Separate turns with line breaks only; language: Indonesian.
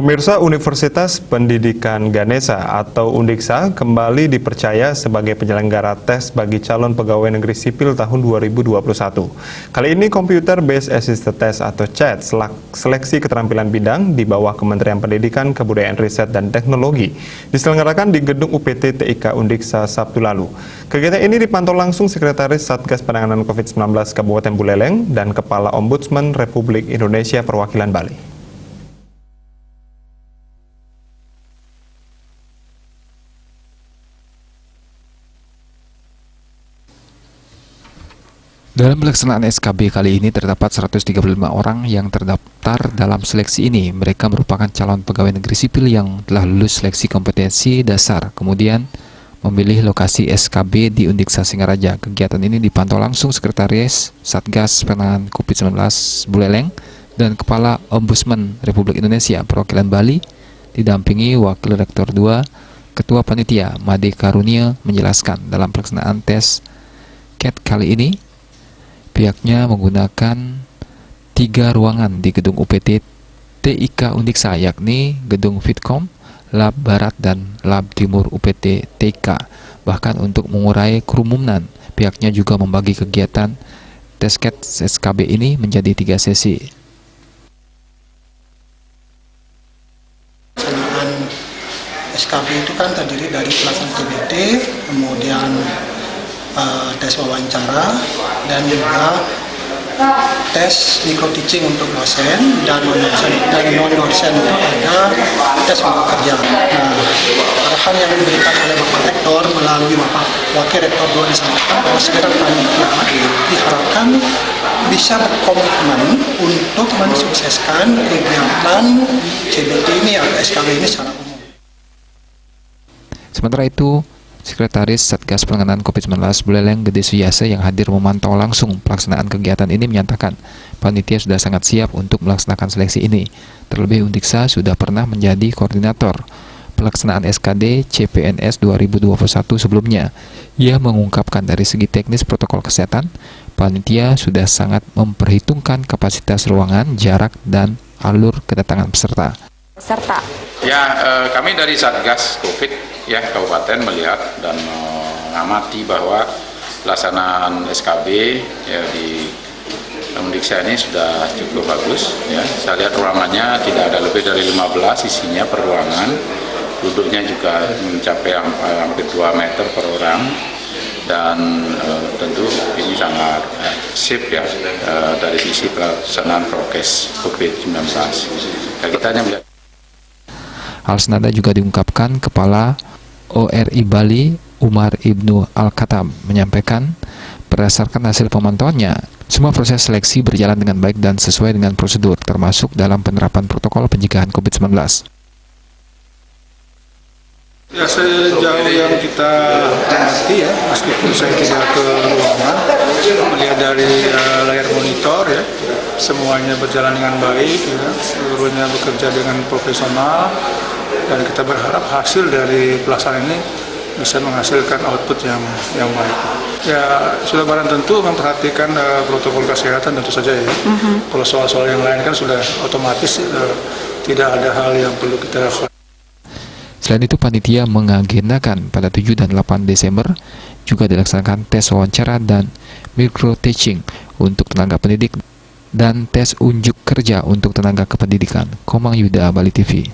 Pemirsa, Universitas Pendidikan Ganesha atau Undiksa kembali dipercaya sebagai penyelenggara tes bagi calon pegawai negeri sipil tahun 2021. Kali ini Computer Based Assisted Test atau CAT seleksi keterampilan bidang di bawah Kementerian Pendidikan, Kebudayaan Riset dan Teknologi diselenggarakan di Gedung UPT TIK Undiksa Sabtu lalu. Kegiatan ini dipantau langsung Sekretaris Satgas Penanganan COVID-19 Kabupaten Buleleng dan Kepala Ombudsman Republik Indonesia Perwakilan Bali.
Dalam pelaksanaan SKB kali ini terdapat 135 orang yang terdaftar dalam seleksi ini. Mereka merupakan calon pegawai negeri sipil yang telah lulus seleksi kompetensi dasar, kemudian memilih lokasi SKB di Undiksa Singaraja. Kegiatan ini dipantau langsung Sekretaris Satgas Penanganan COVID-19 Buleleng dan Kepala Ombudsman Republik Indonesia Perwakilan Bali, didampingi Wakil Rektor 2, Ketua Panitia Made Karunia menjelaskan dalam pelaksanaan tes CAT kali ini pihaknya menggunakan 3 ruangan di Gedung UPT TIK Undiksa, yakni Gedung Fitkom, Lab Barat, dan Lab Timur UPT TIK. Bahkan untuk mengurai kerumunan, pihaknya juga membagi kegiatan tes CAT SKB ini menjadi 3 sesi.
Pelaksanaan SKB itu kan terdiri dari pelaksanaan CBT, kemudian tes wawancara, dan juga tes micro teaching untuk dosen dan non dosen itu ada tes untuk kerja. Nah, arahan yang diberikan oleh Bapak Rektor melalui Bapak Wakil Rektor 2 disampaikan bahwa sekarang panitia diharapkan bisa berkomitmen untuk mensukseskan kegiatan CBT ini atau SKB ini secara umum.
Sementara itu, Sekretaris Satgas Penanganan COVID-19 Buleleng Gede Suyase yang hadir memantau langsung pelaksanaan kegiatan ini menyatakan panitia sudah sangat siap untuk melaksanakan seleksi ini. Terlebih Undiksa sudah pernah menjadi koordinator pelaksanaan SKD CPNS 2021 sebelumnya. Ia mengungkapkan dari segi teknis protokol kesehatan, panitia sudah sangat memperhitungkan kapasitas ruangan, jarak, dan alur kedatangan peserta.
Kami dari Satgas COVID Kabupaten melihat dan mengamati bahwa pelaksanaan SKB di Undiksa ini sudah cukup bagus. Saya lihat ruangannya tidak ada lebih dari 15 isinya per ruangan, duduknya juga mencapai hampir 2 meter per orang, dan tentu ini sangat safe dari sisi pelaksanaan prokes COVID-19. Kita hanya melihat.
Hal senada juga diungkapkan Kepala ORI Bali Umar Ibnu Al-Khattab menyampaikan berdasarkan hasil pemantauannya, semua proses seleksi berjalan dengan baik dan sesuai dengan prosedur, termasuk dalam penerapan protokol pencegahan COVID-19.
Sejauh yang kita amati meskipun saya tidak ke ruangan, melihat dari layar monitor semuanya berjalan dengan baik, seluruhnya bekerja dengan profesional, dan kita berharap hasil dari pelaksanaan ini bisa menghasilkan output yang baik. Sudah barang tentu memperhatikan protokol kesehatan tentu saja Kalau soal-soal yang lain kan sudah otomatis tidak ada hal yang perlu kita khawatirkan.
Selain itu, panitia mengagendakan pada 7 dan 8 Desember juga dilaksanakan tes wawancara dan micro teaching untuk tenaga pendidik dan tes unjuk kerja untuk tenaga kependidikan. Komang Yuda, Bali TV.